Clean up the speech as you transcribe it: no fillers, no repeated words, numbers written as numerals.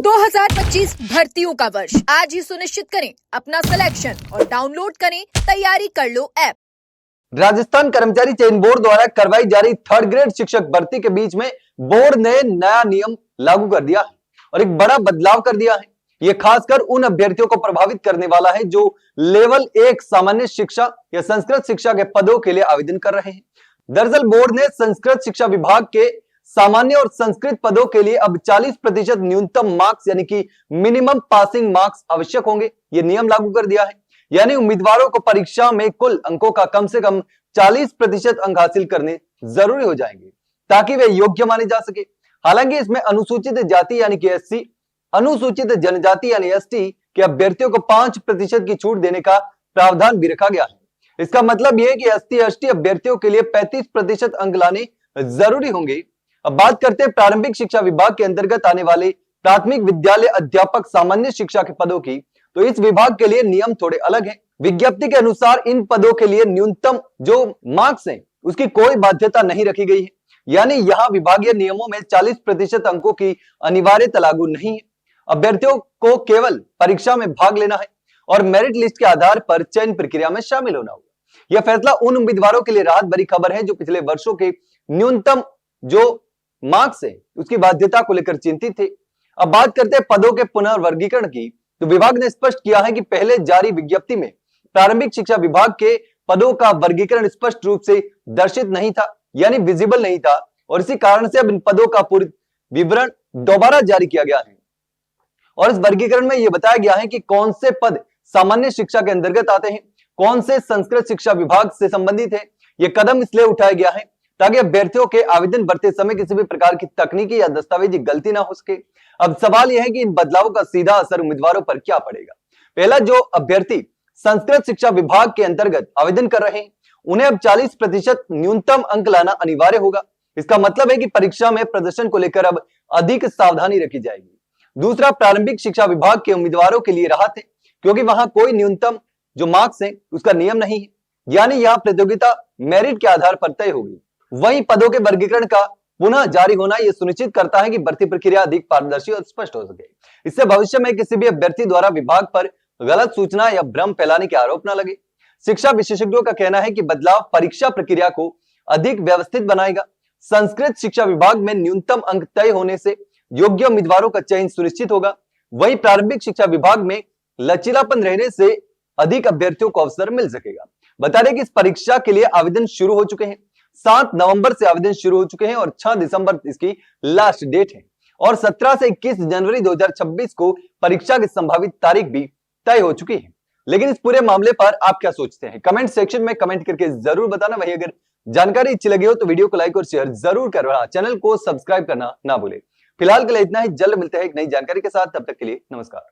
2025 भर्तियों का वर्ष आज ही सुनिश्चित करें अपना सिलेक्शन और डाउनलोड करें तैयारी कर लो ऐप। राजस्थान कर्मचारी चयन बोर्ड द्वारा करवाई जा रही थर्ड ग्रेड शिक्षक भर्ती के बीच में बोर्ड ने नया नियम लागू कर दिया है और एक बड़ा बदलाव कर दिया है। यह खासकर उन अभ्यर्थियों को प्रभावित करने वाला है जो लेवल 1 सामान्य शिक्षा या संस्कृत शिक्षा के पदों के लिए आवेदन कर रहे हैं। दरअसल बोर्ड ने संस्कृत शिक्षा विभाग के सामान्य और संस्कृत पदों के लिए अब 40% न्यूनतम मार्क्स यानी कि मिनिमम पासिंग मार्क्स आवश्यक होंगे, यह नियम लागू कर दिया है। यानी उम्मीदवारों को परीक्षा में कुल अंकों का कम से कम 40% अंक हासिल करने जरूरी हो जाएंगे ताकि वे योग्य माने जा सके। हालांकि इसमें अनुसूचित जाति यानी कि एससी, अनुसूचित जनजाति यानी एसटी के अभ्यर्थियों को 5% की छूट देने का प्रावधान भी रखा गया है। इसका मतलब यह है कि एसटी एसटी अभ्यर्थियों के लिए 35% अंक लाने जरूरी होंगे। अब बात करते हैं प्रारंभिक शिक्षा विभाग के अंतर्गत आने वाले प्राथमिक विद्यालय अध्यापक सामान्य शिक्षा के पदों की, तो इस विभाग के लिए नियम थोड़े अलग हैं। विज्ञप्ति के अनुसार इन पदों के लिए न्यूनतम जो मार्क्स हैं उसकी कोई बाध्यता नहीं रखी गई है, यानी यहां विभागीय नियमों में 40% अंकों की अनिवार्यता लागू नहीं है। अभ्यर्थियों को केवल परीक्षा में भाग लेना है और मेरिट लिस्ट के आधार पर चयन प्रक्रिया में शामिल होना होगा। यह फैसला उन उम्मीदवारों के लिए राहत भरी खबर है जो पिछले वर्षों के न्यूनतम जो मार्क्स है उसकी बाध्यता को लेकर चिंतित थे। अब बात करते हैं पदों के पुनर्वर्गीकरण की, तो विभाग ने स्पष्ट किया है कि पहले जारी विज्ञप्ति में प्रारंभिक शिक्षा विभाग के पदों का वर्गीकरण स्पष्ट रूप से दर्शित नहीं था, यानी विजिबल नहीं था, और इसी कारण से अब इन पदों का पूर्ण विवरण दोबारा जारी किया गया है। और इस वर्गीकरण में यह बताया गया है कि कौन से पद सामान्य शिक्षा के अंतर्गत आते हैं, कौन से संस्कृत शिक्षा विभाग से संबंधित है। यह कदम इसलिए उठाया गया है ताकि अभ्यर्थियों के आवेदन भरते समय किसी भी प्रकार की तकनीकी या दस्तावेजी गलती ना हो सके। अब सवाल यह है कि इन बदलावों का सीधा असर उम्मीदवारों पर क्या पड़ेगा। पहला, जो अभ्यर्थी संस्कृत शिक्षा विभाग के अंतर्गत आवेदन कर रहे हैं उन्हें अब 40% न्यूनतम अंक लाना अनिवार्य होगा। इसका मतलब है कि परीक्षा में प्रदर्शन को लेकर अब अधिक सावधानी रखी जाएगी। दूसरा, प्रारंभिक शिक्षा विभाग के उम्मीदवारों के लिए राहत है क्योंकि वहां कोई न्यूनतम जो मार्क्स है उसका नियम नहीं है, यानी यहां प्रतियोगिता मेरिट के आधार पर तय होगी। वहीं पदों के वर्गीकरण का पुनः जारी होना यह सुनिश्चित करता है कि भर्ती प्रक्रिया अधिक पारदर्शी और स्पष्ट हो सके। इससे भविष्य में किसी भी अभ्यर्थी द्वारा विभाग पर गलत सूचना या भ्रम फैलाने के आरोप न लगे। शिक्षा विशेषज्ञों का कहना है कि बदलाव परीक्षा प्रक्रिया को अधिक व्यवस्थित बनाएगा। संस्कृत शिक्षा विभाग में न्यूनतम अंक तय होने से योग्य उम्मीदवारों का चयन सुनिश्चित होगा। वहीं प्रारंभिक शिक्षा विभाग में लचीलापन रहने से अधिक अभ्यर्थियों को अवसर मिल सकेगा। बता दें कि इस परीक्षा के लिए आवेदन शुरू हो चुके हैं। 7 नवंबर से आवेदन शुरू हो चुके हैं और 6 दिसंबर इसकी लास्ट डेट है और 17 से 21 जनवरी 2026 को परीक्षा की संभावित तारीख भी तय हो चुकी है। लेकिन इस पूरे मामले पर आप क्या सोचते हैं, कमेंट सेक्शन में कमेंट करके जरूर बताना। वही अगर जानकारी अच्छी लगी हो तो वीडियो को लाइक और शेयर जरूर करना, चैनल को सब्सक्राइब करना ना भूले। फिलहाल के लिए इतना ही, जल्द मिलते हैं एक नई जानकारी के साथ, तब तक के लिए नमस्कार।